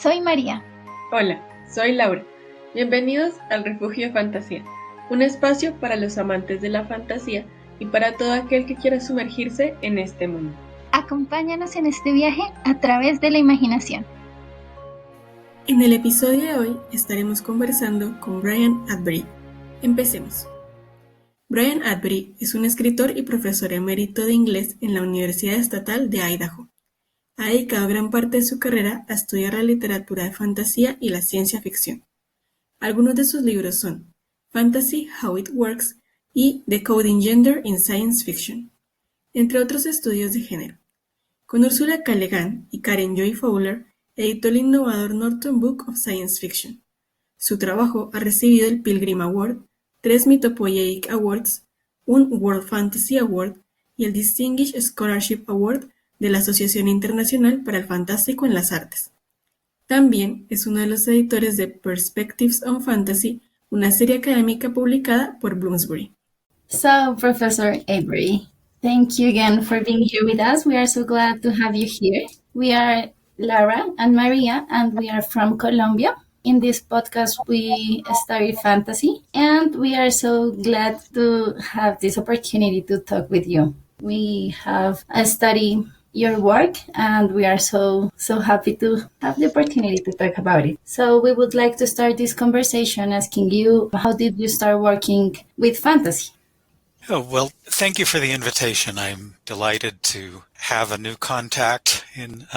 Soy María. Hola, soy Laura. Bienvenidos al Refugio de Fantasía, un espacio para los amantes de la fantasía y para todo aquel que quiera sumergirse en este mundo. Acompáñanos en este viaje a través de la imaginación. En el episodio de hoy estaremos conversando con Brian Attebery. Empecemos. Brian Attebery es un escritor y profesor emérito de inglés en la Universidad Estatal de Idaho. Ha dedicado gran parte de su carrera a estudiar la literatura de fantasía y la ciencia ficción. Algunos de sus libros son Fantasy, How It Works y Decoding Gender in Science Fiction, entre otros estudios de género. Con Ursula K. Le Guin y Karen Joy Fowler, editó el innovador Norton Book of Science Fiction. Su trabajo ha recibido el Pilgrim Award, 3 Mythopoeic Awards, un World Fantasy Award y el Distinguished Scholarship Award de la Asociación Internacional para el Fantástico en las Artes. También es uno de los editores de Perspectives on Fantasy, una serie académica publicada por Bloomsbury. So, Professor Attebery, thank you again for being here with us. We are so glad to have you here. We are Laura and Maria, and we are from Colombia. In this podcast, we study fantasy, and we are so glad to have this opportunity to talk with you. We have studied your work, and we are so happy to have the opportunity to talk about it. So we would like to start this conversation asking you, how did you start working with fantasy? Oh, well, thank you for the invitation. I'm delighted to have a new contact in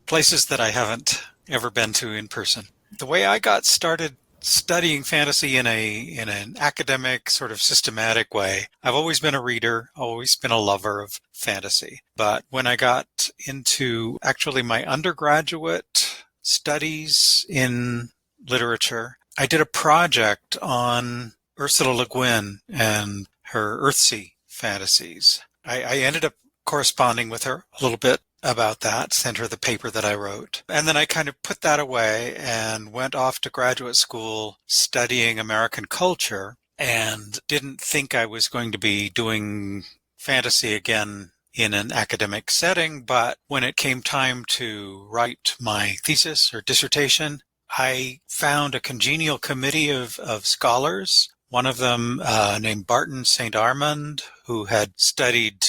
places that I haven't ever been to in person. The way I got started studying fantasy in an academic sort of systematic way, I've always been a reader, always been a lover of fantasy. But when I got into actually my undergraduate studies in literature, I did a project on Ursula Le Guin and her Earthsea fantasies. I ended up corresponding with her a little bit about that, sent her the paper that I wrote. And then I kind of put that away and went off to graduate school studying American culture and didn't think I was going to be doing fantasy again in an academic setting. But when it came time to write my thesis or dissertation, I found a congenial committee of scholars. One of them named Barton St. Armand, who had studied,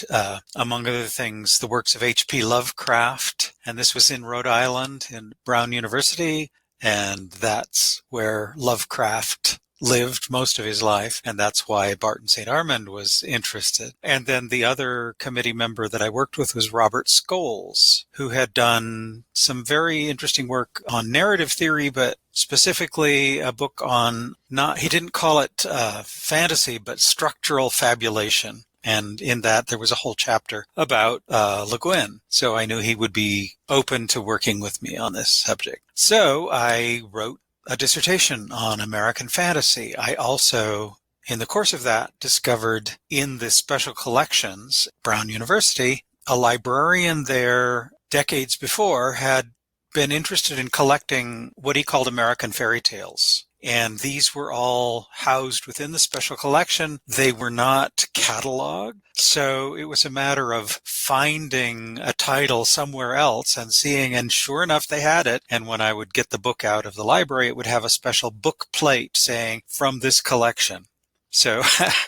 among other things, the works of H.P. Lovecraft. And this was in Rhode Island in Brown University. And that's where Lovecraft lived most of his life. And that's why Barton St. Armand was interested. And then the other committee member that I worked with was Robert Scholes, who had done some very interesting work on narrative theory, but specifically a book on he didn't call it fantasy, but structural fabulation. And in that, there was a whole chapter about Le Guin. So I knew he would be open to working with me on this subject. So I wrote a dissertation on American fantasy. I also, in the course of that, discovered in the special collections, Brown University, a librarian there decades before had been interested in collecting what he called American fairy tales. And these were all housed within the special collection. They were not cataloged. So it was a matter of finding a title somewhere else and seeing, and sure enough, they had it. And when I would get the book out of the library, it would have a special book plate saying, from this collection. So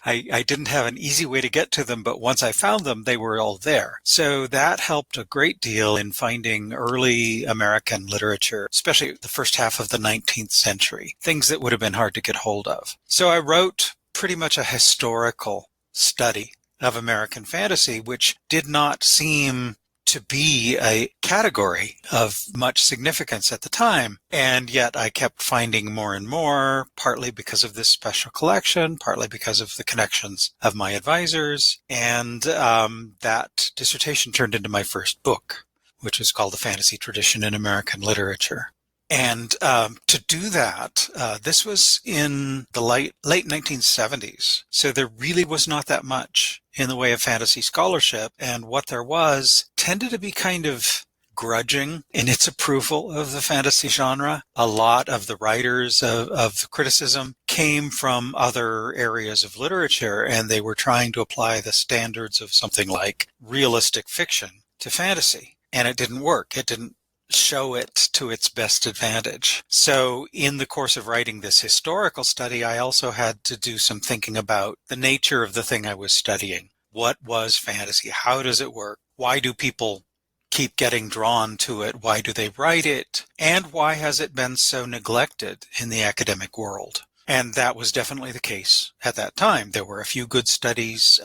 I didn't have an easy way to get to them, but once I found them, they were all there. So that helped a great deal in finding early American literature, especially the first half of the 19th century, things that would have been hard to get hold of. So I wrote pretty much a historical study of American fantasy, which did not seem to be a category of much significance at the time. And yet I kept finding more and more, partly because of this special collection, partly because of the connections of my advisors. And that dissertation turned into my first book, which is called The Fantasy Tradition in American Literature. And to do that, this was in the late 1970s. So there really was not that much in the way of fantasy scholarship. And what there was tended to be kind of grudging in its approval of the fantasy genre. A lot of the writers of the criticism came from other areas of literature, and they were trying to apply the standards of something like realistic fiction to fantasy. And it didn't work. It didn't show it to its best advantage. So in the course of writing this historical study, I also had to do some thinking about the nature of the thing I was studying. What was fantasy? How does it work? Why do people keep getting drawn to it? Why do they write it? And why has it been so neglected in the academic world? And that was definitely the case at that time. There were a few good studies,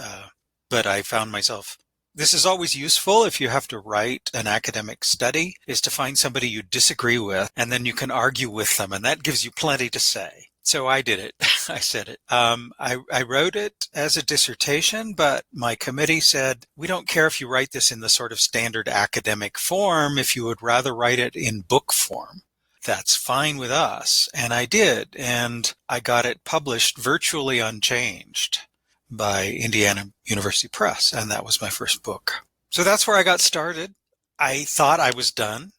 but I found myself, this is always useful if you have to write an academic study, is to find somebody you disagree with, and then you can argue with them, and that gives you plenty to say. So I did it. I said it. I wrote it as a dissertation, but my committee said, we don't care if you write this in the sort of standard academic form. If you would rather write it in book form, that's fine with us. And I did. And I got it published virtually unchanged by Indiana University Press. And that was my first book. So that's where I got started. I thought I was done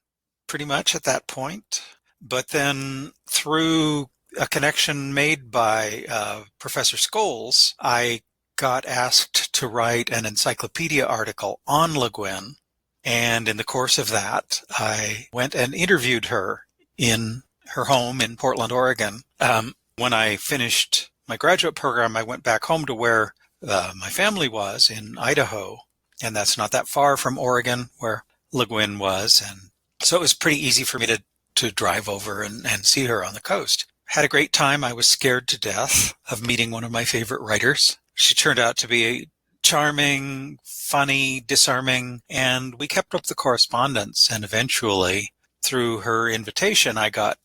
pretty much at that point. But then through a connection made by Professor Scholes, I got asked to write an encyclopedia article on Le Guin. And in the course of that, I went and interviewed her in her home in Portland, Oregon. When I finished my graduate program, I went back home to where my family was in Idaho. And that's not that far from Oregon, where Le Guin was. And so it was pretty easy for me to drive over and see her on the coast. Had a great time. I was scared to death of meeting one of my favorite writers. She turned out to be charming, funny, disarming, and we kept up the correspondence. And eventually, through her invitation, I got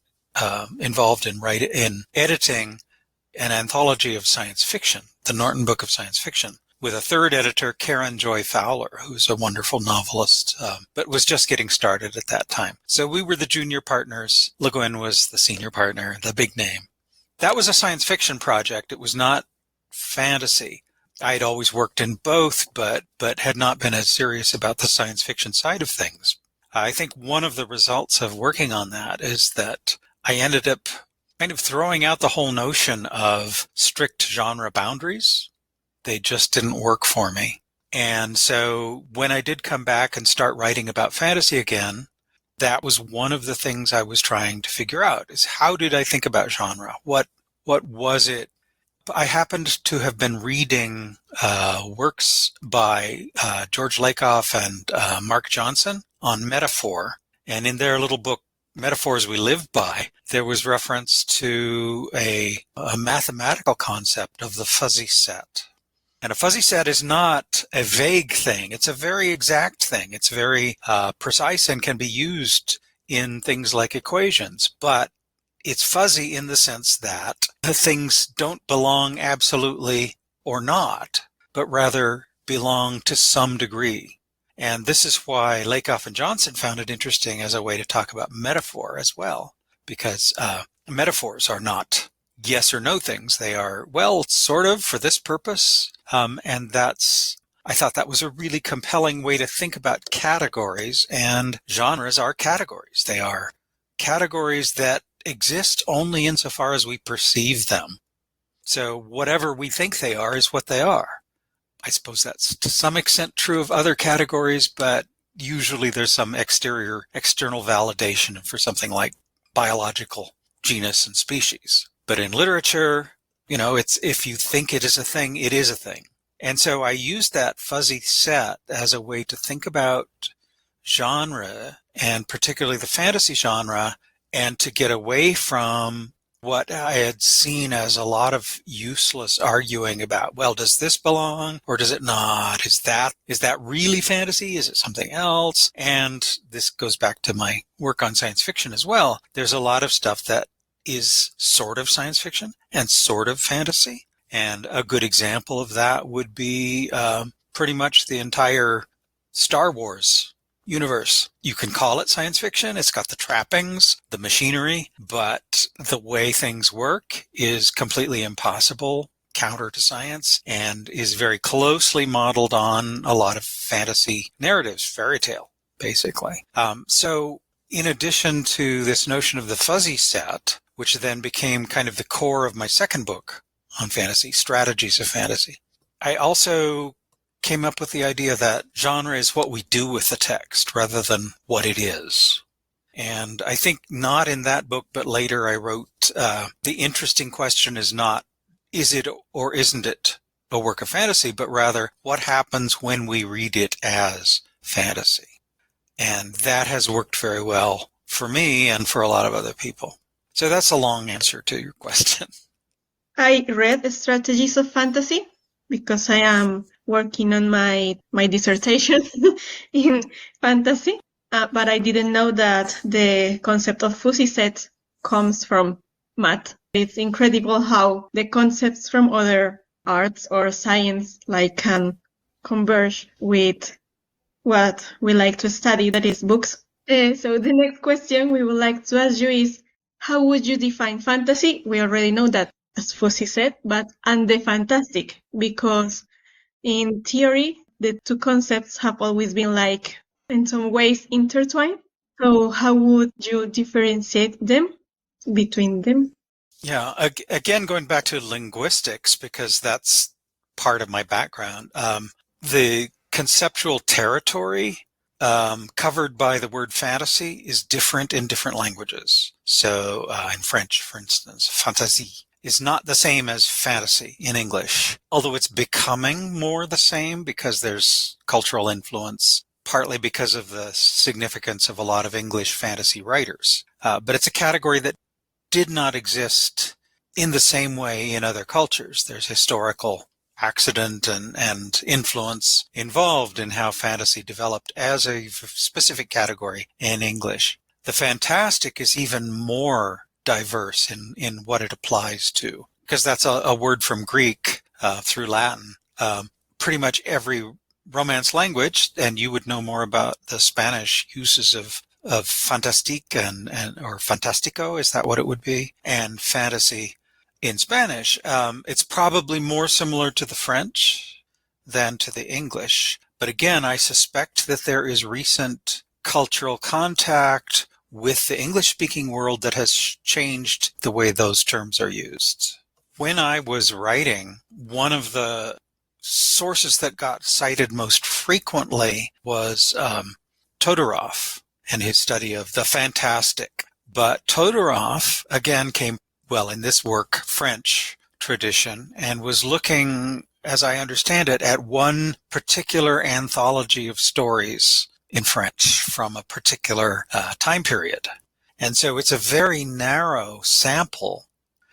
involved in editing an anthology of science fiction, the Norton Book of Science Fiction, with a third editor, Karen Joy Fowler, who's a wonderful novelist, but was just getting started at that time. So we were the junior partners. Le Guin was the senior partner, the big name. That was a science fiction project. It was not fantasy. I had always worked in both, but had not been as serious about the science fiction side of things. I think one of the results of working on that is that I ended up kind of throwing out the whole notion of strict genre boundaries. They just didn't work for me. And so when I did come back and start writing about fantasy again, that was one of the things I was trying to figure out, is how did I think about genre? What was it? I happened to have been reading works by George Lakoff and Mark Johnson on metaphor. And in their little book, Metaphors We Live By, there was reference to a mathematical concept of the fuzzy set. And a fuzzy set is not a vague thing. It's a very exact thing. It's very precise and can be used in things like equations. But it's fuzzy in the sense that the things don't belong absolutely or not, but rather belong to some degree. And this is why Lakoff and Johnson found it interesting as a way to talk about metaphor as well, because metaphors are not yes or no things. They are, well, sort of for this purpose. And I thought that was a really compelling way to think about categories, and genres are categories. They are categories that exist only insofar as we perceive them. So whatever we think they are is what they are. I suppose that's to some extent true of other categories, but usually there's some external validation for something like biological genus and species. But in literature, it's if you think it is a thing, it is a thing. And so I used that fuzzy set as a way to think about genre, and particularly the fantasy genre, and to get away from what I had seen as a lot of useless arguing about, well, does this belong or does it not? Is that really fantasy? Is it something else? And this goes back to my work on science fiction as well. There's a lot of stuff that is sort of science fiction and sort of fantasy. And a good example of that would be pretty much the entire Star Wars universe. You can call it science fiction. It's got the trappings, the machinery, but the way things work is completely impossible, counter to science, and is very closely modeled on a lot of fantasy narratives, fairy tale, basically. So in addition to this notion of the fuzzy set, which then became kind of the core of my second book on fantasy, Strategies of Fantasy, I also came up with the idea that genre is what we do with the text rather than what it is. And I think not in that book, but later I wrote, the interesting question is not, is it or isn't it a work of fantasy, but rather what happens when we read it as fantasy? And that has worked very well for me and for a lot of other people. So that's a long answer to your question. I read Strategies of Fantasy because I am working on my dissertation in fantasy, but I didn't know that the concept of fuzzy sets comes from math. It's incredible how the concepts from other arts or science can converge with what we like to study, that is books. So the next question we would like to ask you is, how would you define fantasy? We already know that, as Fuzzy said, and the fantastic, because in theory, the two concepts have always been in some ways intertwined. So how would you differentiate them between them? Yeah, again, going back to linguistics, because that's part of my background, the conceptual territory covered by the word fantasy is different in different languages. So in French, for instance, fantaisie is not the same as fantasy in English, although it's becoming more the same because there's cultural influence, partly because of the significance of a lot of English fantasy writers. But it's a category that did not exist in the same way in other cultures. There's historical accident and influence involved in how fantasy developed as a specific category in English. The fantastic is even more diverse in what it applies to, because that's a word from Greek through Latin. Pretty much every Romance language, and you would know more about the Spanish uses of fantastique or fantástico, is that what it would be? And fantasy in Spanish. It's probably more similar to the French than to the English. But again, I suspect that there is recent cultural contact with the English-speaking world that has changed the way those terms are used. When I was writing, one of the sources that got cited most frequently was Todorov and his study of the fantastic. But Todorov, again, came, in this work, French tradition, and was looking, as I understand it, at one particular anthology of stories in French from a particular time period. And so it's a very narrow sample.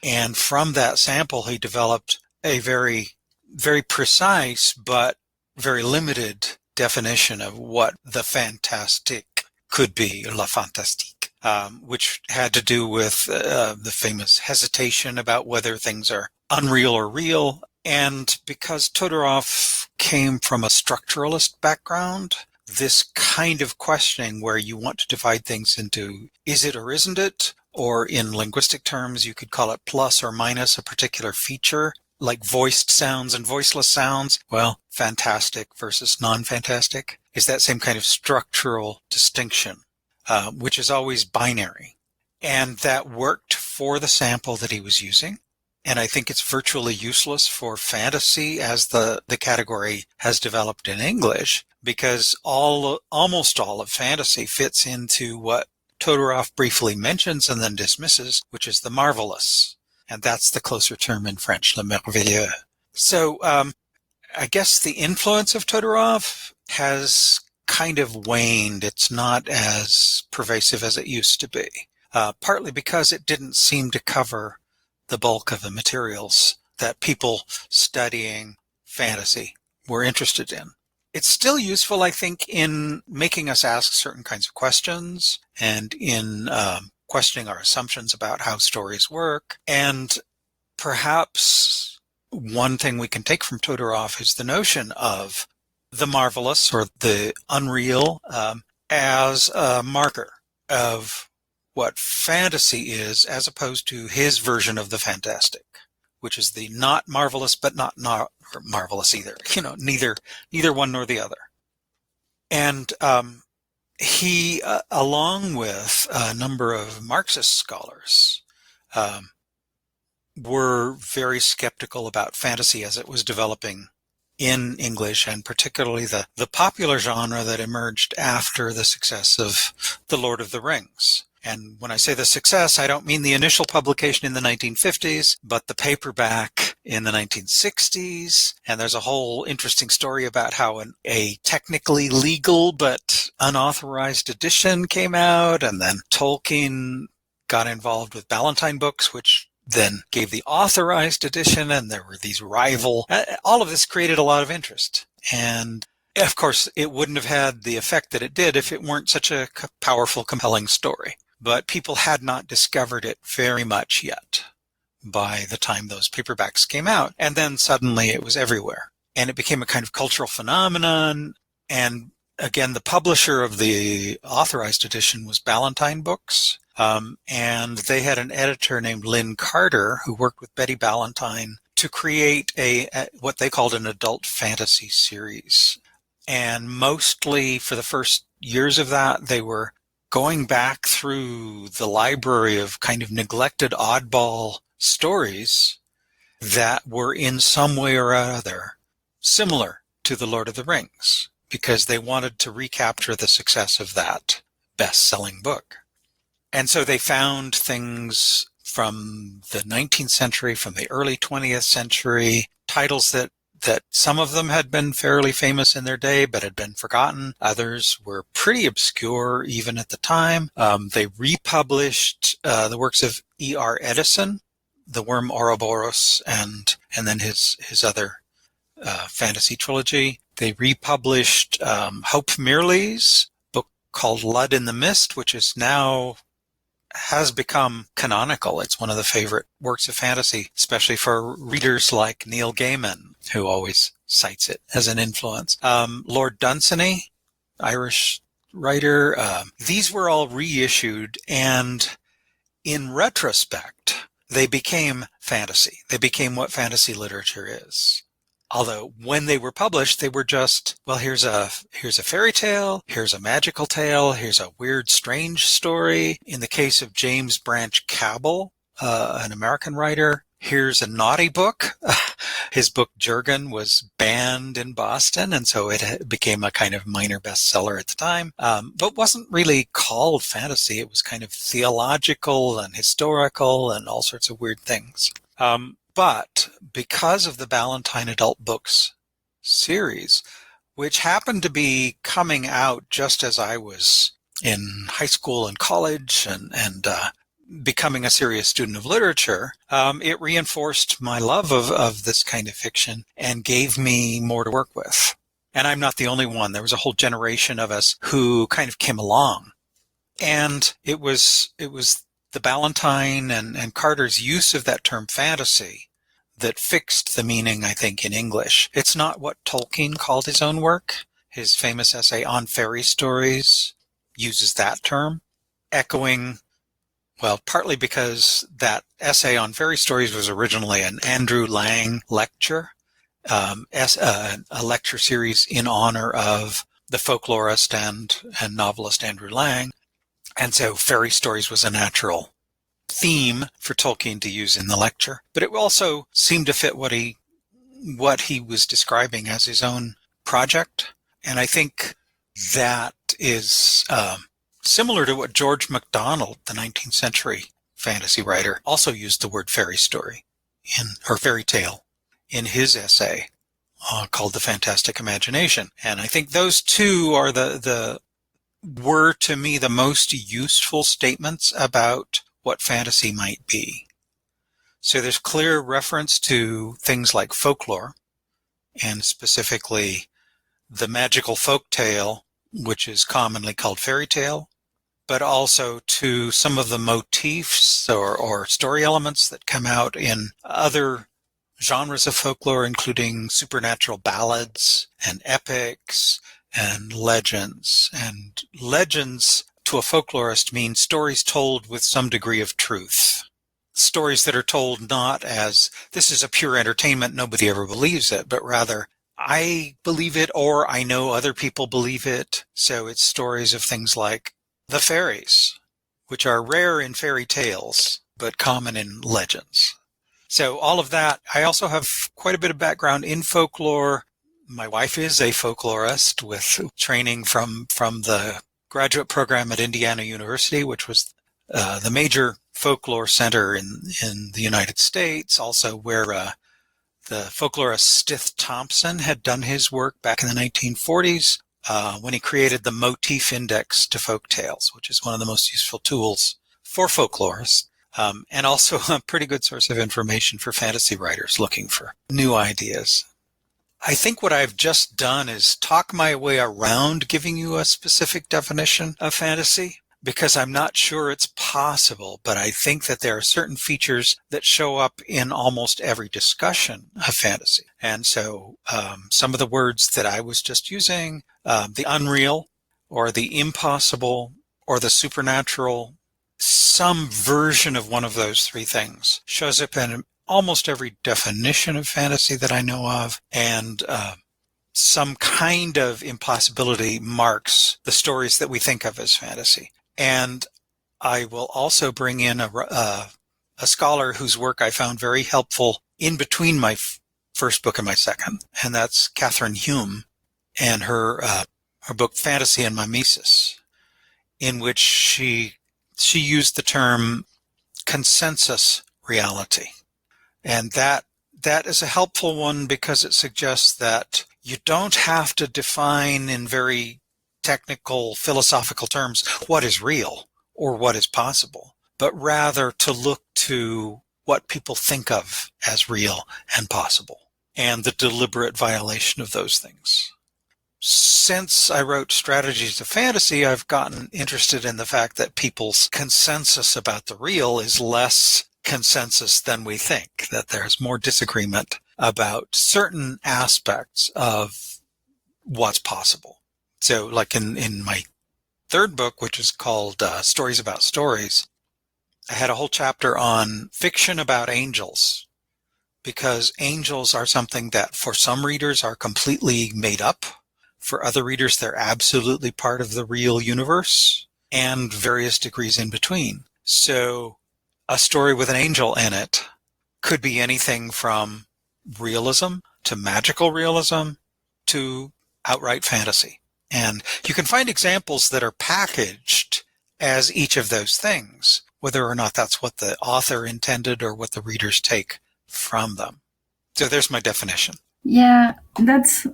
And from that sample, he developed a very, very precise but very limited definition of what the fantastique could be, la fantastique, which had to do with the famous hesitation about whether things are unreal or real. And because Todorov came from a structuralist background, this kind of questioning where you want to divide things into is it or isn't it, or in linguistic terms, you could call it plus or minus a particular feature, like voiced sounds and voiceless sounds. Well, fantastic versus non-fantastic is that same kind of structural distinction, which is always binary. And that worked for the sample that he was using. And I think it's virtually useless for fantasy as the category has developed in English, because almost all of fantasy fits into what Todorov briefly mentions and then dismisses, which is the marvelous. And that's the closer term in French, le merveilleux. So I guess the influence of Todorov has kind of waned. It's not as pervasive as it used to be, partly because it didn't seem to cover the bulk of the materials that people studying fantasy were interested in. It's still useful, I think, in making us ask certain kinds of questions and in questioning our assumptions about how stories work. And perhaps one thing we can take from Todorov is the notion of the marvelous or the unreal as a marker of what fantasy is, as opposed to his version of the fantastic, which is the not marvelous but not marvelous either. Neither one nor the other. And he, along with a number of Marxist scholars, were very skeptical about fantasy as it was developing in English, and particularly the popular genre that emerged after the success of The Lord of the Rings. And when I say the success, I don't mean the initial publication in the 1950s, but the paperback in the 1960s. And there's a whole interesting story about how a technically legal but unauthorized edition came out, and then Tolkien got involved with Ballantine Books, which then gave the authorized edition, and there were these rival. All of this created a lot of interest. And of course, it wouldn't have had the effect that it did if it weren't such a powerful, compelling story. But people had not discovered it very much yet by the time those paperbacks came out. And then suddenly it was everywhere. And it became a kind of cultural phenomenon. And again, the publisher of the authorized edition was Ballantine Books. And they had an editor named Lynn Carter who worked with Betty Ballantine to create what they called an adult fantasy series. And mostly for the first years of that, they were going back through the library of kind of neglected oddball stories that were in some way or other similar to The Lord of the Rings, because they wanted to recapture the success of that best-selling book. And so they found things from the 19th century, from the early 20th century, titles that some of them had been fairly famous in their day but had been forgotten. Others were pretty obscure even at the time. They republished the works of E.R. Edison, The Worm Ouroboros, and then his other fantasy trilogy. They republished Hope Mirley's book called Lud in the Mist, which is now has become canonical. It's one of the favorite works of fantasy, especially for readers like Neil Gaiman, who always cites it as an influence. Lord Dunsany, Irish writer, these were all reissued, and in retrospect, they became fantasy. They became what fantasy literature is. Although when they were published, they were just, well, here's a fairy tale, here's a magical tale, here's a weird, strange story. In the case of James Branch Cabell, an American writer, here's a naughty book. His book Jurgen was banned in Boston, and so it became a kind of minor bestseller at the time, but wasn't really called fantasy. It was kind of theological and historical and all sorts of weird things. But because of the Ballantine Adult Books series, which happened to be coming out just as I was in high school and college and becoming a serious student of literature, it reinforced my love of this kind of fiction and gave me more to work with. And I'm not the only one. There was a whole generation of us who kind of came along. And it was the Ballantine and Carter's use of that term fantasy that fixed the meaning, I think, in English. It's not what Tolkien called his own work. His famous essay on fairy stories uses that term, echoing, well, partly because that essay on fairy stories was originally an Andrew Lang lecture, a lecture series in honor of the folklorist and novelist Andrew Lang. And so fairy stories was a natural theme for Tolkien to use in the lecture. But it also seemed to fit what he was describing as his own project. And I think that is similar to what George MacDonald, the 19th century fantasy writer, also used the word fairy story or fairy tale in his essay called The Fantastic Imagination. And I think those two are were to me the most useful statements about what fantasy might be. So there's clear reference to things like folklore, and specifically the magical folk tale, which is commonly called fairy tale, but also to some of the motifs or story elements that come out in other genres of folklore, including supernatural ballads and epics and legends. And legends to a folklorist means stories told with some degree of truth. Stories that are told not as, this is a pure entertainment, nobody ever believes it, but rather, I believe it or I know other people believe it. So it's stories of things like the fairies, which are rare in fairy tales, but common in legends. So all of that. I also have quite a bit of background in folklore, My wife is a folklorist with training from the graduate program at Indiana University, which was the major folklore center in the United States, also where the folklorist Stith Thompson had done his work back in the 1940s when he created the motif index to folk tales, which is one of the most useful tools for folklorists, and also a pretty good source of information for fantasy writers looking for new ideas. I think what I've just done is talk my way around giving you a specific definition of fantasy, because I'm not sure it's possible, but I think that there are certain features that show up in almost every discussion of fantasy. And so some of the words that I was just using, the unreal or the impossible or the supernatural, some version of one of those three things shows up in almost every definition of fantasy that I know of, and some kind of impossibility marks the stories that we think of as fantasy. And I will also bring in a scholar whose work I found very helpful in between my first book and my second, and that's Catherine Hume and her book Fantasy and Mimesis, in which she used the term consensus reality. And that is a helpful one because it suggests that you don't have to define in very technical, philosophical terms what is real or what is possible, but rather to look to what people think of as real and possible and the deliberate violation of those things. Since I wrote Strategies of Fantasy, I've gotten interested in the fact that people's consensus about the real is less consensus than we think, that there's more disagreement about certain aspects of what's possible. So like in my third book, which is called Stories About Stories, I had a whole chapter on fiction about angels, because angels are something that for some readers are completely made up. For other readers, they're absolutely part of the real universe and various degrees in between. So a story with an angel in it could be anything from realism to magical realism to outright fantasy. And you can find examples that are packaged as each of those things, whether or not that's what the author intended or what the readers take from them. So there's my definition. Yeah, that's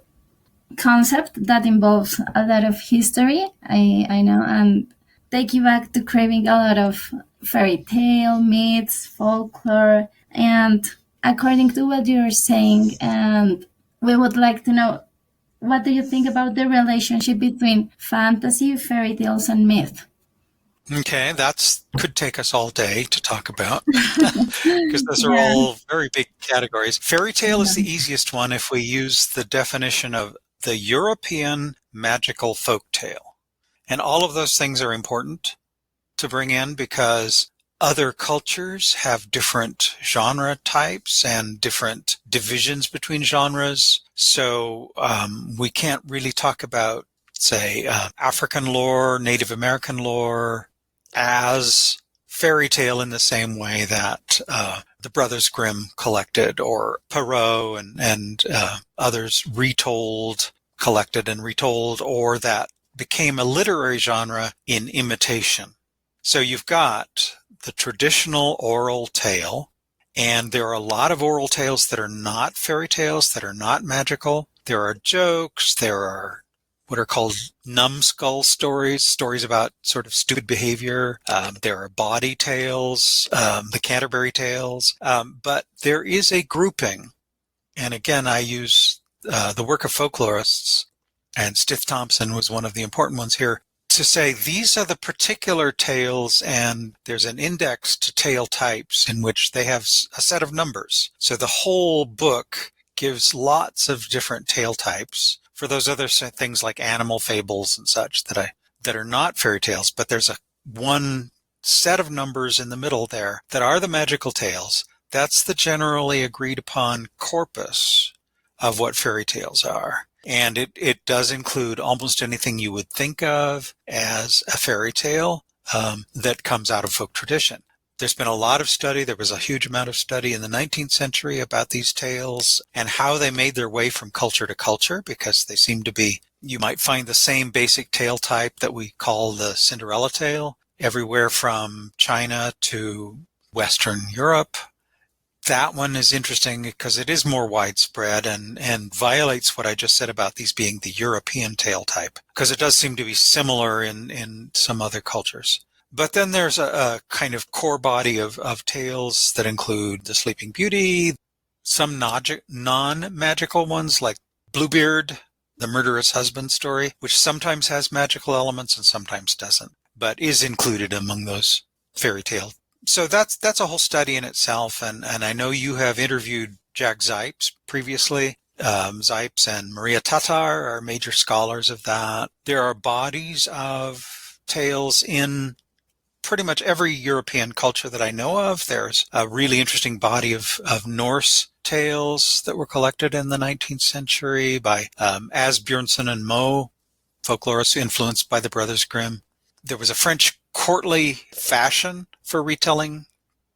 concept that involves a lot of history, I know, and take you back to craving a lot of fairy tale, myths, folklore, and according to what you're saying, and we would like to know, what do you think about the relationship between fantasy, fairy tales, and myth? Okay, that could take us all day to talk about, because those are all very big categories. Fairy tale is the easiest one if we use the definition of the European magical folk tale. And all of those things are important to bring in because other cultures have different genre types and different divisions between genres. So we can't really talk about, say, African lore, Native American lore as fairy tale in the same way that the Brothers Grimm collected, or Perrault and others collected and retold, or that became a literary genre in imitation. So you've got the traditional oral tale, and there are a lot of oral tales that are not fairy tales, that are not magical. There are jokes, there are what are called numbskull stories about sort of stupid behavior. There are bawdy tales, the Canterbury Tales, but there is a grouping. And again, I use the work of folklorists, and Stith Thompson was one of the important ones here, to say these are the particular tales, and there's an index to tale types in which they have a set of numbers. So the whole book gives lots of different tale types for those other things like animal fables and such that are not fairy tales, but there's one set of numbers in the middle there that are the magical tales. That's the generally agreed upon corpus of what fairy tales are. And it does include almost anything you would think of as a fairy tale that comes out of folk tradition. There's been a lot of study. There was a huge amount of study in the 19th century about these tales and how they made their way from culture to culture, because they seem to be, you might find the same basic tale type that we call the Cinderella tale everywhere from China to Western Europe. That one is interesting because it is more widespread and violates what I just said about these being the European tale type, because it does seem to be similar in some other cultures. But then there's a kind of core body of tales that include the Sleeping Beauty, some non-magical ones like Bluebeard, the murderous husband story, which sometimes has magical elements and sometimes doesn't, but is included among those fairy tale. So that's a whole study in itself, and I know you have interviewed Jack Zipes previously. Zipes and Maria Tatar are major scholars of that. There are bodies of tales in pretty much every European culture that I know of. There's a really interesting body of Norse tales that were collected in the 19th century by Asbjørnsen and Moe, folklorists influenced by the Brothers Grimm. There was a French courtly fashion for retelling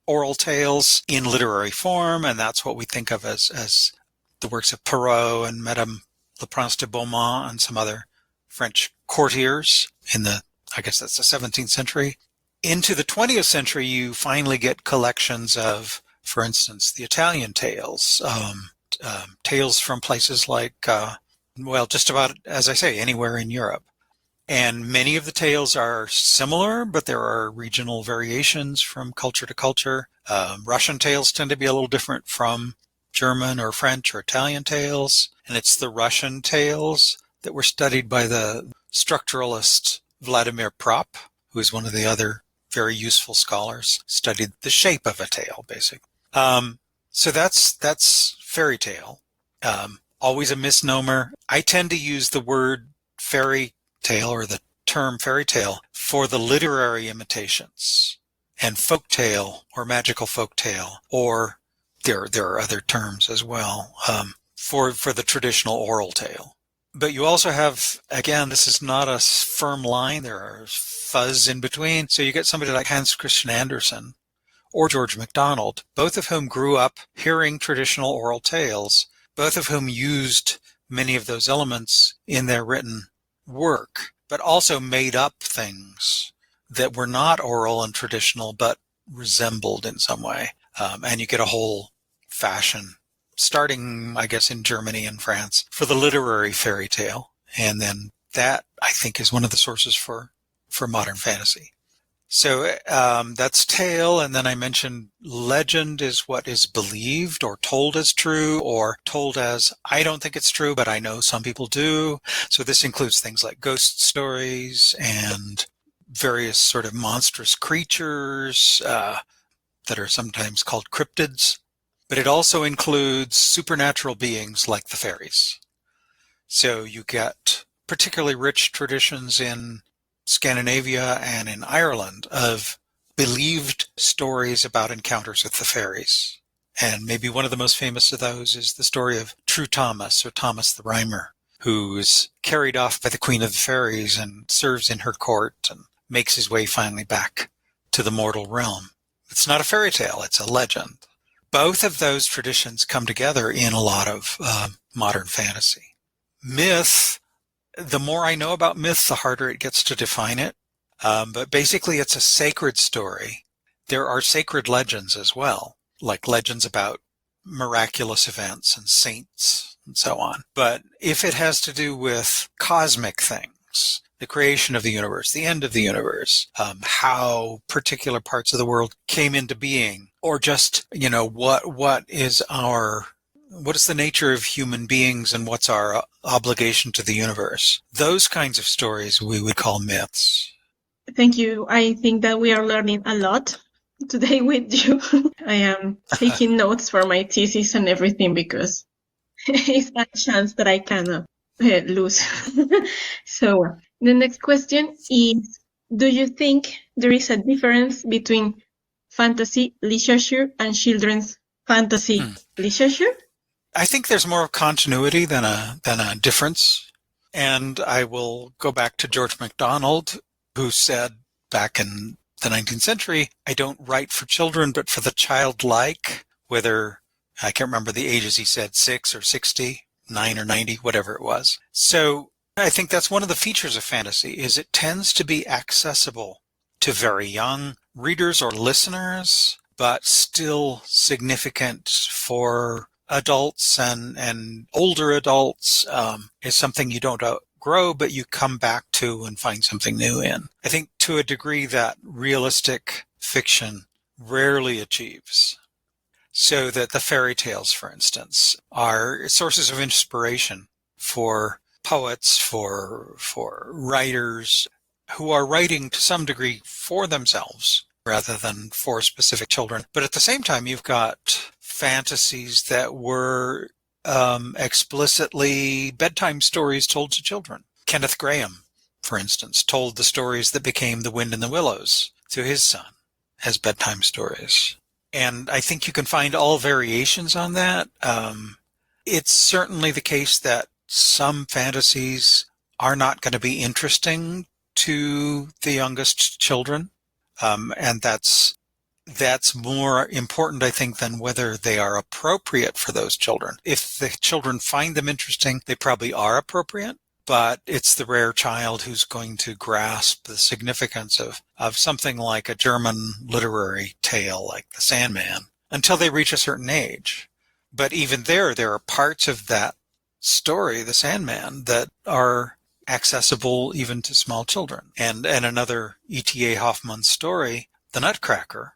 oral tales in literary form, and that's what we think of as the works of Perrault and Madame Le Prince de Beaumont and some other French courtiers in I guess that's the 17th century. Into the 20th century, you finally get collections of, for instance, the Italian tales, tales from places like, just about, as I say, anywhere in Europe. And many of the tales are similar, but there are regional variations from culture to culture. Russian tales tend to be a little different from German or French or Italian tales. And it's the Russian tales that were studied by the structuralist Vladimir Propp, who is one of the other very useful scholars, studied the shape of a tale, basically. So that's fairy tale. Always a misnomer. I tend to use the word fairy tale or the term fairy tale for the literary imitations, and folk tale or magical folk tale, or there are other terms as well, for the traditional oral tale. But you also have, again, this is not a firm line. There are fuzz in between. So you get somebody like Hans Christian Andersen or George MacDonald, both of whom grew up hearing traditional oral tales, both of whom used many of those elements in their written work, but also made up things that were not oral and traditional, but resembled in some way. And you get a whole fashion, starting, I guess, in Germany and France, for the literary fairy tale. And then that, I think, is one of the sources for modern fantasy. So that's tale, and then I mentioned legend is what is believed or told as true, or told as, I don't think it's true, but I know some people do. So this includes things like ghost stories and various sort of monstrous creatures that are sometimes called cryptids. But it also includes supernatural beings like the fairies. So you get particularly rich traditions in Scandinavia and in Ireland of believed stories about encounters with the fairies. And maybe one of the most famous of those is the story of True Thomas, or Thomas the Rhymer, who is carried off by the Queen of the Fairies and serves in her court and makes his way finally back to the mortal realm. It's not a fairy tale, it's a legend. Both of those traditions come together in a lot of modern fantasy. Myth, the more I know about myth, the harder it gets to define it. But basically, it's a sacred story. There are sacred legends as well, like legends about miraculous events and saints and so on. But if it has to do with cosmic things, the creation of the universe, the end of the universe, how particular parts of the world came into being, or just, what is the nature of human beings and what's our obligation to the universe? Those kinds of stories we would call myths. Thank you. I think that we are learning a lot today with you. I am taking notes for my thesis and everything because it's a chance that I cannot lose. So the next question is, do you think there is a difference between fantasy literature and children's fantasy literature? I think there's more continuity than a difference. And I will go back to George MacDonald, who said back in the 19th century, I don't write for children, but for the childlike, whether, I can't remember the ages he said, 6 or 60, 9 or 90, whatever it was. So I think that's one of the features of fantasy, is it tends to be accessible to very young readers or listeners, but still significant for adults and older adults. Is something you don't outgrow, but you come back to and find something new in. I think to a degree that realistic fiction rarely achieves. So that the fairy tales, for instance, are sources of inspiration for poets, for writers who are writing to some degree for themselves rather than for specific children. But at the same time, you've got fantasies that were explicitly bedtime stories told to children. Kenneth Grahame, for instance, told the stories that became The Wind in the Willows to his son as bedtime stories. And I think you can find all variations on that. It's certainly the case that some fantasies are not going to be interesting to the youngest children. And that's more important, I think, than whether they are appropriate for those children. If the children find them interesting, they probably are appropriate, but it's the rare child who's going to grasp the significance of something like a German literary tale like The Sandman until they reach a certain age. But even there are parts of that story, The Sandman, that are accessible even to small children. And another E.T.A. Hoffmann story, The Nutcracker,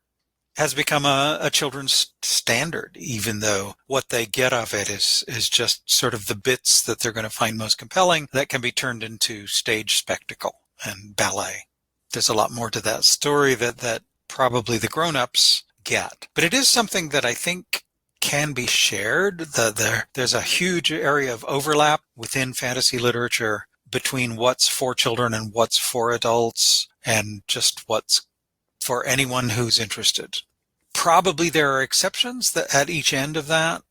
has become a children's standard, even though what they get of it is just sort of the bits that they're going to find most compelling that can be turned into stage spectacle and ballet. There's a lot more to that story that probably the grown-ups get. But it is something that I think can be shared. There's a huge area of overlap within fantasy literature between what's for children and what's for adults and just what's for anyone who's interested. Probably there are exceptions that at each end of that,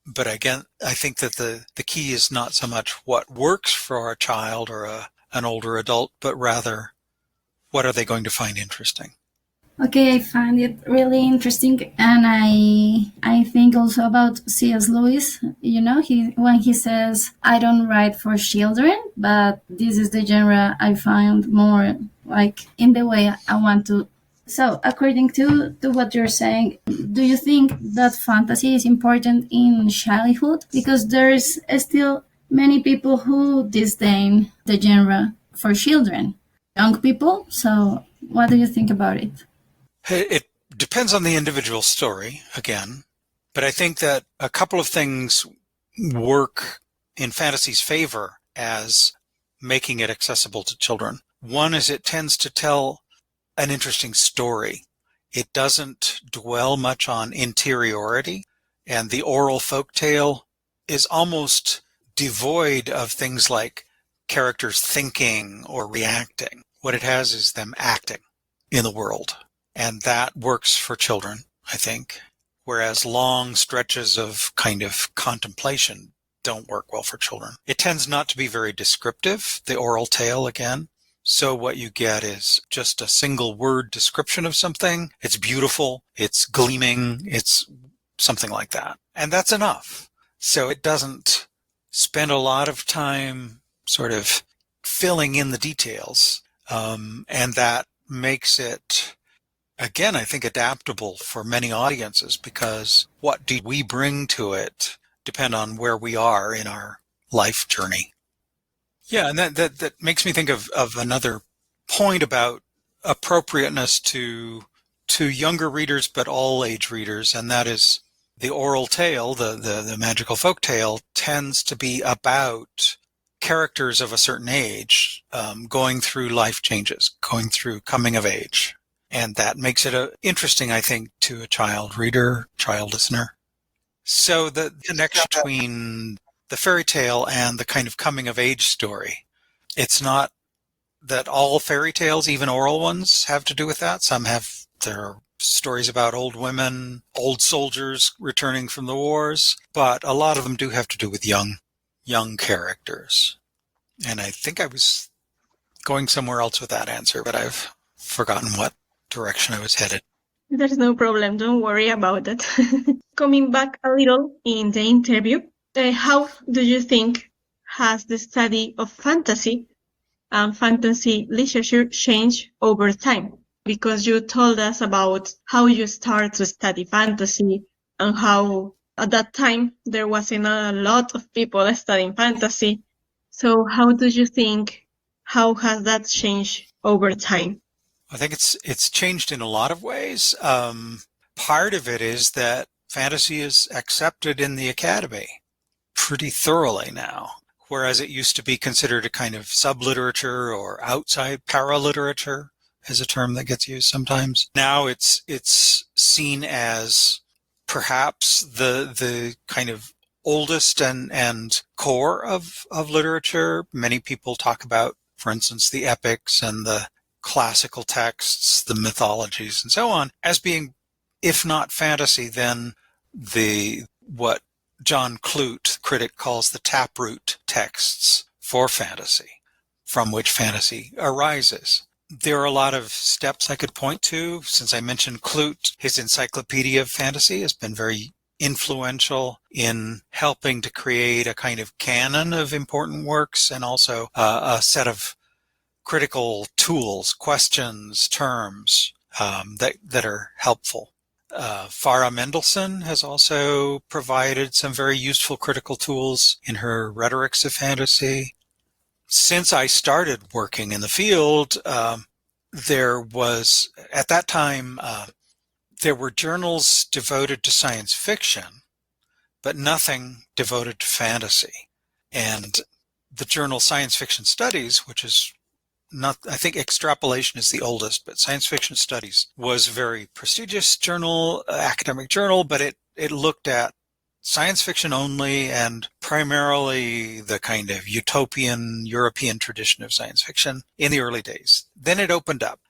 but again, I think that the key is not so much what works for a child or an older adult, but rather what are they going to find interesting. Okay, I find it really interesting, and I think also about C.S. Lewis. You know, when he says, "I don't write for children, but this is the genre I find more like in the way I want to." So, according to what you're saying, do you think that fantasy is important in childhood? Because there's still many people who disdain the genre for children, young people. So, what do you think about it? It depends on the individual story, again, but I think that a couple of things work in fantasy's favor as making it accessible to children. One is it tends to tell an interesting story. It doesn't dwell much on interiority, and the oral folktale is almost devoid of things like characters thinking or reacting. What it has is them acting in the world. And that works for children, I think, whereas long stretches of kind of contemplation don't work well for children. It tends not to be very descriptive, the oral tale again. So what you get is just a single word description of something. It's beautiful, it's gleaming, it's something like that. And that's enough. So it doesn't spend a lot of time sort of filling in the details. And that makes it, again, I think, adaptable for many audiences, because what do we bring to it depend on where we are in our life journey. Yeah, and that makes me think of another point about appropriateness to younger readers, but all age readers, and that is the oral tale, the magical folk tale, tends to be about characters of a certain age going through life changes, going through coming of age. And that makes it interesting, I think, to a child reader, child listener. So the connection between the fairy tale and the kind of coming of age story, it's not that all fairy tales, even oral ones, have to do with that. Some have, there are stories about old women, old soldiers returning from the wars, but a lot of them do have to do with young characters. And I think I was going somewhere else with that answer, but I've forgotten what direction I was headed. There's no problem. Don't worry about that. Coming back a little in the interview, how do you think has the study of fantasy and fantasy literature changed over time? Because you told us about how you start to study fantasy and how at that time there wasn't a lot of people studying fantasy. So how do you think, how has that changed over time? I think it's changed in a lot of ways. Part of it is that fantasy is accepted in the academy pretty thoroughly now, whereas it used to be considered a kind of sub-literature or outside para-literature, is a term that gets used sometimes. Now it's seen as perhaps the kind of oldest and core of literature. Many people talk about, for instance, the epics and the classical texts, the mythologies, and so on, as being, if not fantasy, then what John Clute, critic, calls the taproot texts for fantasy, from which fantasy arises. There are a lot of steps I could point to. Since I mentioned Clute, his Encyclopedia of Fantasy has been very influential in helping to create a kind of canon of important works and also a set of critical tools, questions, terms that are helpful. Farah Mendelssohn has also provided some very useful critical tools in her Rhetorics of Fantasy. Since I started working in the field, there was, at that time, there were journals devoted to science fiction, but nothing devoted to fantasy. And the journal Science Fiction Studies, which is not, I think Extrapolation is the oldest, but Science Fiction Studies was a very prestigious journal, academic journal, but it looked at science fiction only and primarily the kind of utopian European tradition of science fiction in the early days. Then it opened up.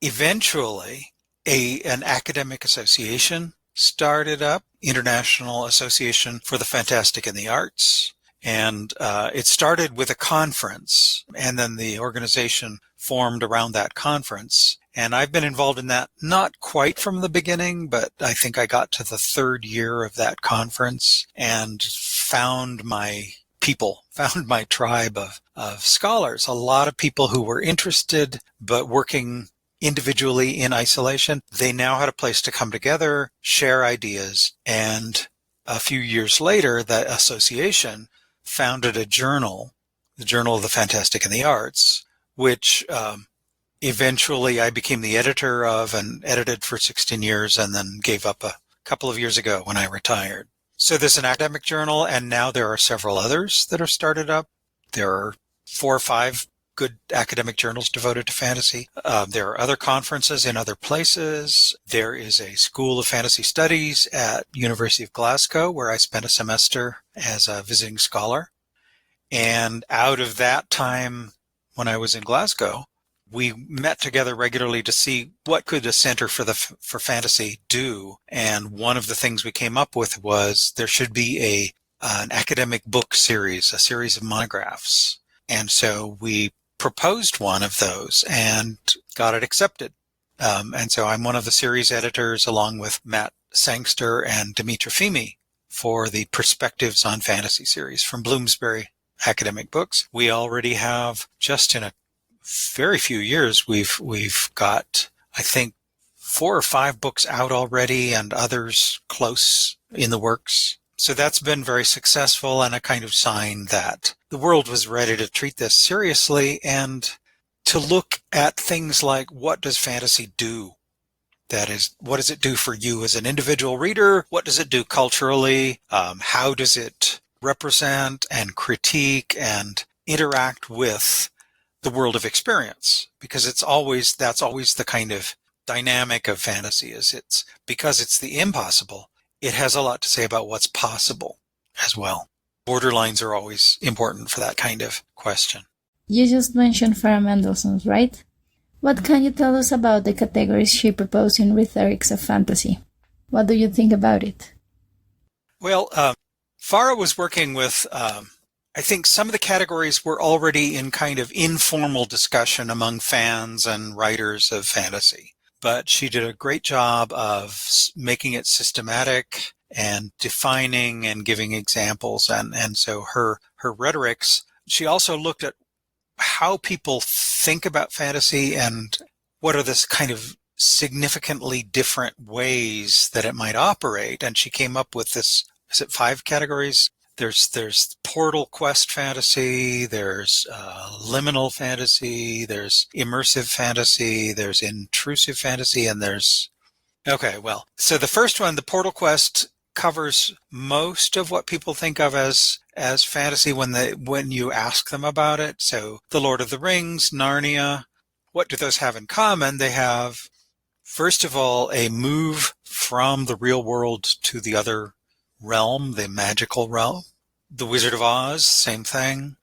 Eventually, an academic association started up, International Association for the Fantastic and the Arts. And it started with a conference, and then the organization formed around that conference. And I've been involved in that, not quite from the beginning, but I think I got to the third year of that conference and found my people, found my tribe of scholars, a lot of people who were interested but working individually in isolation. They now had a place to come together, share ideas, and a few years later, that association founded a journal, the Journal of the Fantastic and the Arts, which eventually I became the editor of and edited for 16 years and then gave up a couple of years ago when I retired. So there's an academic journal, and now there are several others that have started up. There are 4 or 5 good academic journals devoted to fantasy. There are other conferences in other places. There is a School of Fantasy Studies at University of Glasgow, where I spent a semester as a visiting scholar. And out of that time, when I was in Glasgow, we met together regularly to see what could a Center for Fantasy do. And one of the things we came up with was there should be an academic book series, a series of monographs. And so we proposed one of those and got it accepted. And so I'm one of the series editors along with Matt Sangster and Dimitra Fimi for the Perspectives on Fantasy series from Bloomsbury Academic Books. We already have, just in a very few years, we've got, I think, 4 or 5 books out already and others close in the works. So that's been very successful and a kind of sign that the world was ready to treat this seriously and to look at things like, what does fantasy do? That is, what does it do for you as an individual reader? What does it do culturally? How does it represent and critique and interact with the world of experience? Because that's always the kind of dynamic of fantasy, is because it's the impossible. It has a lot to say about what's possible as well. Borderlines are always important for that kind of question. You just mentioned Farah Mendelssohn, right? What can you tell us about the categories she proposed in Rhetorics of Fantasy? What do you think about it? Well, Farah was working with, I think some of the categories were already in kind of informal discussion among fans and writers of fantasy. but she did a great job of making it systematic and defining and giving examples. And so her rhetorics, she also looked at how people think about fantasy and what are this kind of significantly different ways that it might operate. And she came up with this, is it 5 categories? There's portal quest fantasy, there's liminal fantasy, there's immersive fantasy, there's intrusive fantasy, and there's... Okay, well, so the first one, the portal quest, covers most of what people think of as fantasy when you ask them about it. So The Lord of the Rings, Narnia, what do those have in common? They have, first of all, a move from the real world to the other realm, the magical realm. The Wizard of Oz, same thing.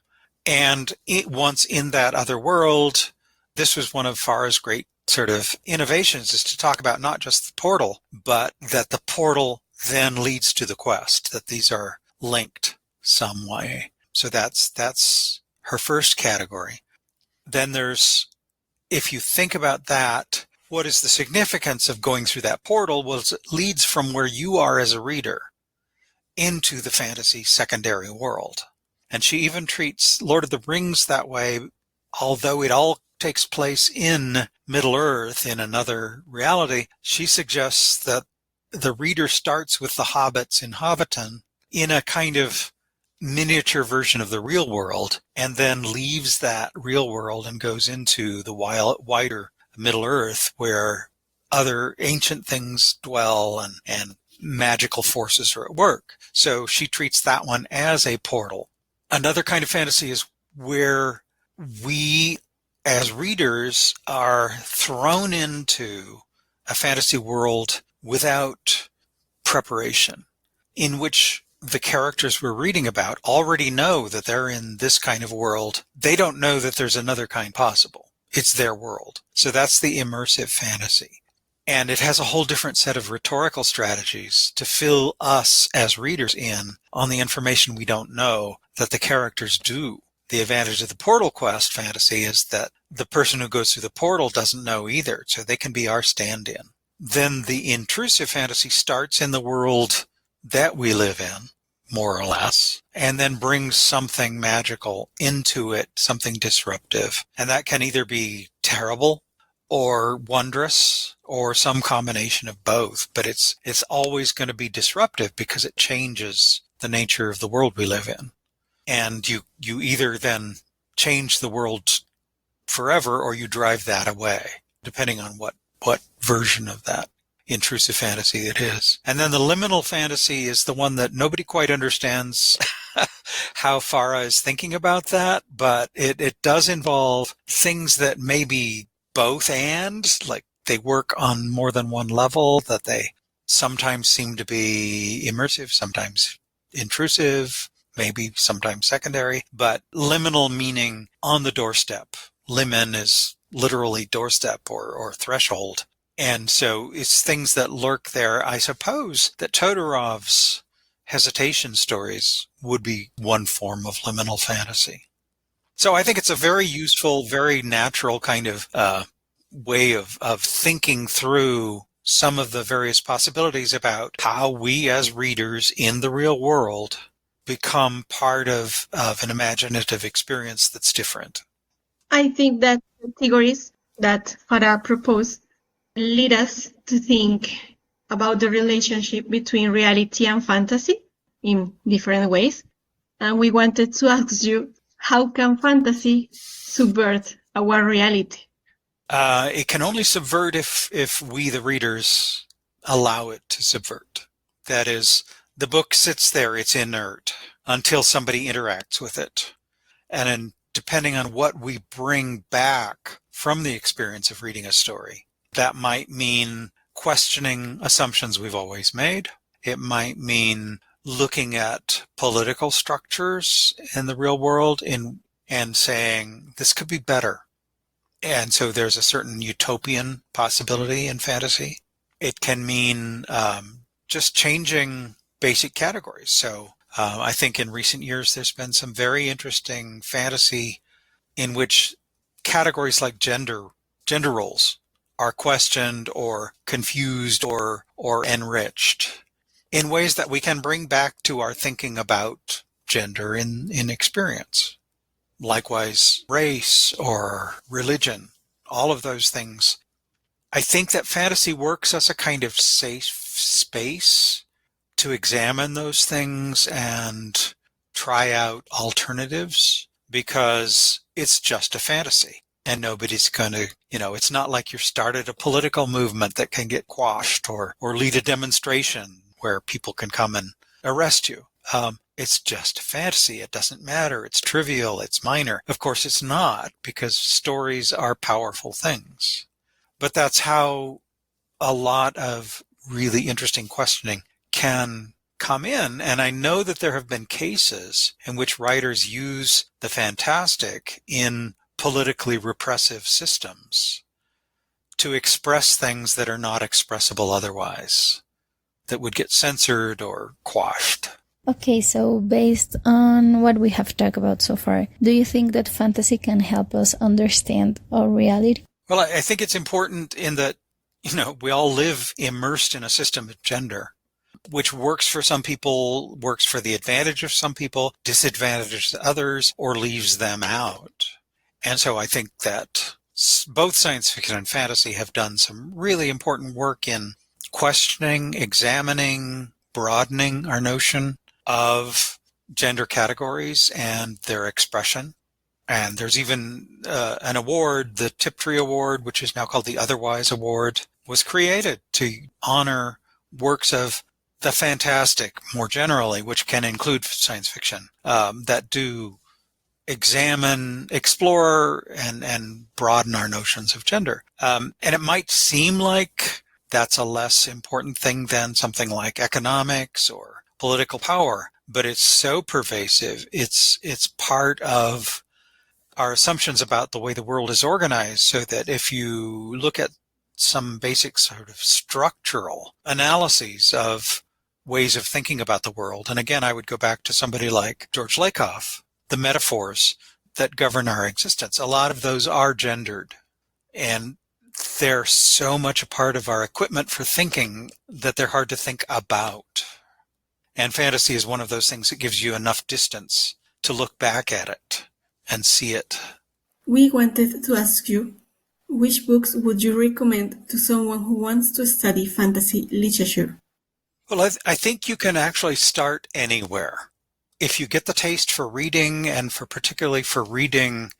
And once in that other world, this was one of Farah's great sort of innovations, is to talk about not just the portal, but that the portal then leads to the quest, that these are linked some way. So that's her first category. Then there's, if you think about that, what is the significance of going through that portal? Well, it leads from where you are as a reader into the fantasy secondary world. And she even treats Lord of the Rings that way, although it all takes place in Middle-earth, in another reality. She suggests that the reader starts with the hobbits in Hobbiton in a kind of miniature version of the real world, and then leaves that real world and goes into the wider Middle-earth, where other ancient things dwell and magical forces are at work. So she treats that one as a portal. Another kind of fantasy is where we, as readers, are thrown into a fantasy world without preparation, in which the characters we're reading about already know that they're in this kind of world. They don't know that there's another kind possible. It's their world. So that's the immersive fantasy. And it has a whole different set of rhetorical strategies to fill us as readers in on the information we don't know that the characters do. The advantage of the portal quest fantasy is that the person who goes through the portal doesn't know either, so they can be our stand-in. Then the intrusive fantasy starts in the world that we live in, more or less, and then brings something magical into it, something disruptive. And that can either be terrible or wondrous, or some combination of both. But it's always going to be disruptive because it changes the nature of the world we live in. And you either then change the world forever or you drive that away, depending on what version of that intrusive fantasy it is. And then the liminal fantasy is the one that nobody quite understands how Farah is thinking about that, but it does involve things that maybe both and, like they work on more than one level, that they sometimes seem to be immersive, sometimes intrusive, maybe sometimes secondary, but liminal meaning on the doorstep. Limen is literally doorstep or threshold. And so it's things that lurk there. I suppose that Todorov's hesitation stories would be one form of liminal fantasy. So I think it's a very useful, very natural kind of way of thinking through some of the various possibilities about how we as readers in the real world become part of an imaginative experience that's different. I think that categories that Farah proposed lead us to think about the relationship between reality and fantasy in different ways. And we wanted to ask you, how can fantasy subvert our reality? It can only subvert if we, the readers, allow it to subvert. That is, the book sits there, it's inert, until somebody interacts with it. And depending on what we bring back from the experience of reading a story, that might mean questioning assumptions we've always made. It might mean looking at political structures in the real world and saying, this could be better. And so there's a certain utopian possibility in fantasy. It can mean just changing basic categories. So I think in recent years there's been some very interesting fantasy in which categories like gender roles are questioned or confused or enriched in ways that we can bring back to our thinking about gender in experience. Likewise, race or religion, all of those things. I think that fantasy works as a kind of safe space to examine those things and try out alternatives, because it's just a fantasy and nobody's going to, it's not like you started a political movement that can get quashed or lead a demonstration where people can come and arrest you. It's just a fantasy. It doesn't matter. It's trivial. It's minor. Of course, it's not, because stories are powerful things. But that's how a lot of really interesting questioning can come in. And I know that there have been cases in which writers use the fantastic in politically repressive systems to express things that are not expressible otherwise, that would get censored or quashed. Okay, so based on what we have talked about so far, do you think that fantasy can help us understand our reality? Well, I think it's important in that, we all live immersed in a system of gender, which works for some people, works for the advantage of some people, disadvantages others, or leaves them out. And so I think that both science fiction and fantasy have done some really important work in questioning, examining, broadening our notion of gender categories and their expression. And there's even an award, the Tiptree Award, which is now called the Otherwise Award, was created to honor works of the fantastic more generally, which can include science fiction, that do examine, explore, and broaden our notions of gender. And it might seem like that's a less important thing than something like economics or political power, but it's so pervasive. It's part of our assumptions about the way the world is organized, so that if you look at some basic sort of structural analyses of ways of thinking about the world, and again, I would go back to somebody like George Lakoff, the metaphors that govern our existence, a lot of those are gendered, and they're so much a part of our equipment for thinking that they're hard to think about. And fantasy is one of those things that gives you enough distance to look back at it and see it. We wanted to ask you, which books would you recommend to someone who wants to study fantasy literature? Well, I think you can actually start anywhere. If you get the taste for reading, and particularly for reading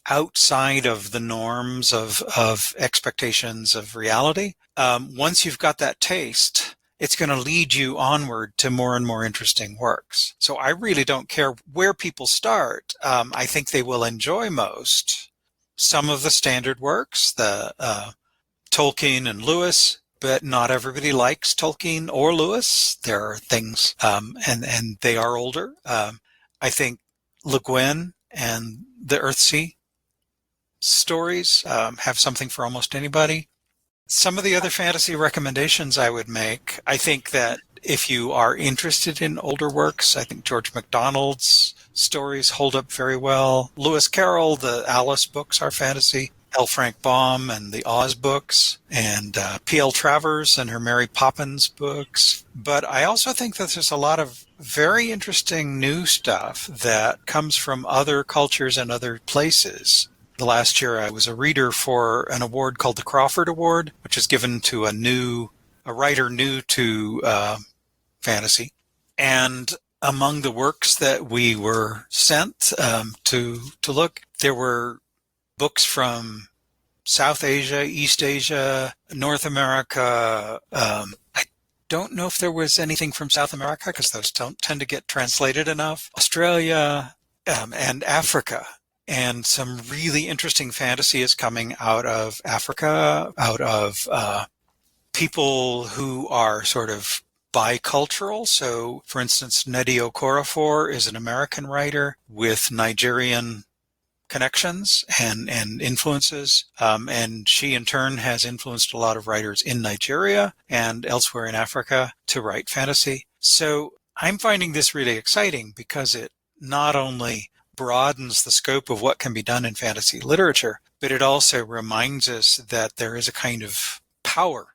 outside of the norms of expectations of reality, once you've got that taste, it's going to lead you onward to more and more interesting works. So I really don't care where people start. I think they will enjoy most some of the standard works, the Tolkien and Lewis, but not everybody likes Tolkien or Lewis. There are things, and they are older. I think Le Guin and the Earthsea stories have something for almost anybody. Some of the other fantasy recommendations I would make, I think that if you are interested in older works, I think George MacDonald's stories hold up very well. Lewis Carroll, the Alice books are fantasy. L. Frank Baum and the Oz books, and P.L. Travers and her Mary Poppins books. But I also think that there's a lot of very interesting new stuff that comes from other cultures and other places. The last year I was a reader for an award called the Crawford Award, which is given to a writer new to fantasy. And among the works that we were sent to look, there were books from South Asia, East Asia, North America. I don't know if there was anything from South America, because those don't tend to get translated enough. Australia and Africa. And some really interesting fantasy is coming out of Africa, out of people who are sort of bicultural. So, for instance, Nnedi Okorafor is an American writer with Nigerian connections and influences. And she, in turn, has influenced a lot of writers in Nigeria and elsewhere in Africa to write fantasy. So I'm finding this really exciting because it not only broadens the scope of what can be done in fantasy literature, but it also reminds us that there is a kind of power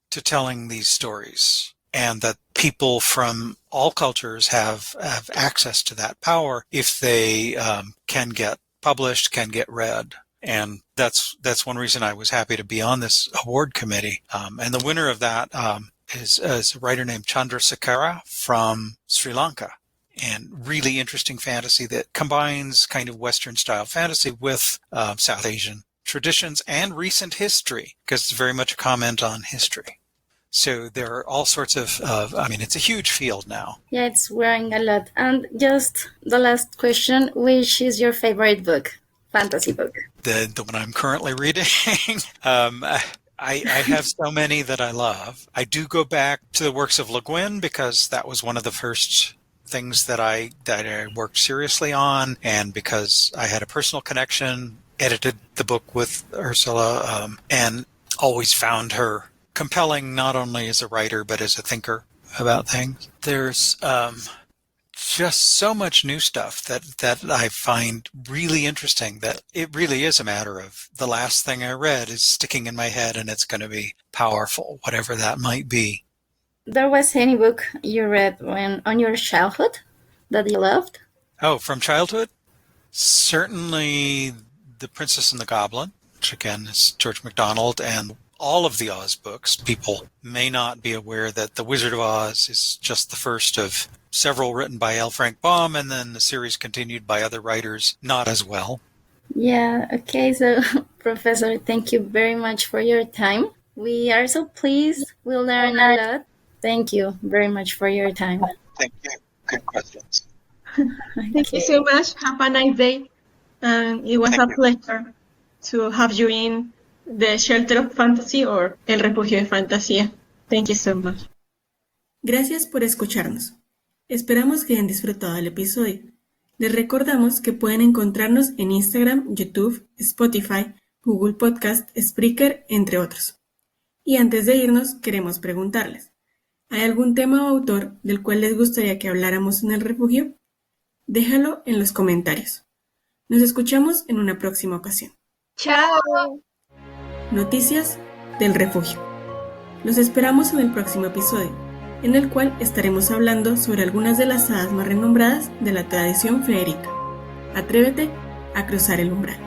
to telling these stories, and that people from all cultures have access to that power if they can get published, can get read. And that's one reason I was happy to be on this award committee. And the winner of that is a writer named Chandrasekhara from Sri Lanka. And really interesting fantasy that combines kind of Western-style fantasy with South Asian traditions and recent history, because it's very much a comment on history. So there are all sorts of it's a huge field now. Yeah, it's growing a lot. And just the last question, which is your favorite book, fantasy book? The one I'm currently reading. I have so many that I love. I do go back to the works of Le Guin because that was one of the first things that I worked seriously on, and because I had a personal connection, edited the book with Ursula, and always found her compelling not only as a writer but as a thinker about things. There's just so much new stuff that I find really interesting, that it really is a matter of the last thing I read is sticking in my head and it's going to be powerful, whatever that might be. There was any book you read on your childhood that you loved? Oh, from childhood? Certainly The Princess and the Goblin, which again is George MacDonald, and all of the Oz books. People may not be aware that The Wizard of Oz is just the first of several written by L. Frank Baum, and then the series continued by other writers, not as well. Yeah, okay, so Professor, thank you very much for your time. We are so pleased. We learned a lot. Thank you very much for your time. Thank you. Good questions. Thank you so much. Have a nice day. It was a pleasure to have you in the Shelter of Fantasy or El Refugio de Fantasía. Thank you so much. Gracias por escucharnos. Esperamos que hayan disfrutado del episodio. Les recordamos que pueden encontrarnos en Instagram, YouTube, Spotify, Google Podcast, Spreaker, entre otros. Y antes de irnos, queremos preguntarles, ¿hay algún tema o autor del cual les gustaría que habláramos en el refugio? Déjalo en los comentarios. Nos escuchamos en una próxima ocasión. ¡Chao! Noticias del refugio. Los esperamos en el próximo episodio, en el cual estaremos hablando sobre algunas de las hadas más renombradas de la tradición feérica. Atrévete a cruzar el umbral.